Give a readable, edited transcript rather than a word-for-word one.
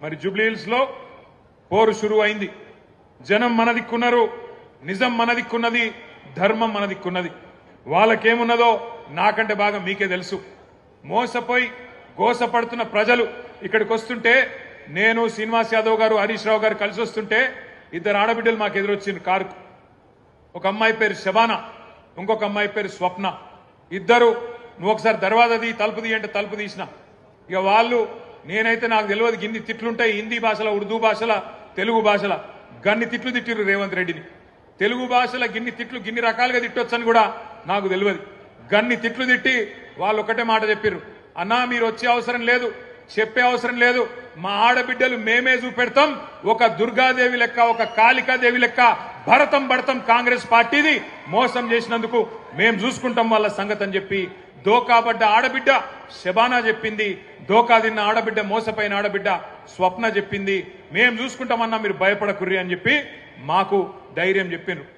మరి జూబ్లీహిల్స్ లో పోరు షురు అయింది. జనం మన దిక్కున్నారు, నిజం మన దిక్కున్నది, ధర్మం మన దిక్కున్నది. వాళ్ళకేమున్నదో నాకంటే బాగా మీకే తెలుసు. మోసపోయి గోసపడుతున్న ప్రజలు ఇక్కడికి వస్తుంటే, నేను శ్రీనివాస్ యాదవ్ గారు హరీష్ రావు గారు కలిసి వస్తుంటే ఇద్దరు ఆడబిడ్డలు మాకు ఎదురొచ్చింది కారుకు. ఒక అమ్మాయి పేరు శబానా, ఇంకొక అమ్మాయి పేరు స్వప్న. ఇద్దరు నువ్వు ఒకసారి దర్వాజా తీ, తలుపు తీ అంటే తలుపు తీసిన. ఇక వాళ్ళు నేనైతే నాకు తెలియదు గిన్ని తిట్లుంటాయి హిందీ భాషల, ఉర్దూ భాషల, తెలుగు భాషల గన్ని తిట్లు తిట్టిరు రేవంత్ రెడ్డిని. తెలుగు భాషల గిన్ని తిట్లు గిన్ని రకాలుగా తిట్టొచ్చని కూడా నాకు తెలియదు. గన్ని తిట్లు తిట్టి వాళ్ళు ఒకటే మాట చెప్పిర్రు, అన్నా మీరు వచ్చే అవసరం లేదు, చెప్పే అవసరం లేదు, మా ఆడబిడ్డలు మేమే చూపెడతాం, ఒక దుర్గాదేవి లెక్క, ఒక కాళికాదేవి లెక్క భరతం భరతం కాంగ్రెస్ పార్టీది, మోసం చేసినందుకు మేం చూసుకుంటాం వాళ్ళ సంగతి అని చెప్పి దోకాబడ్డ ఆడబిడ్డ శబానా చెప్పింది. దోకా తిన్న ఆడబిడ్డ, మోసపోయిన ఆడబిడ్డ స్వప్న చెప్పింది, మేం చూసుకుంటామన్నా మీరు భయపడకుర్రి అని చెప్పి మాకు ధైర్యం చెప్పిండ్రు.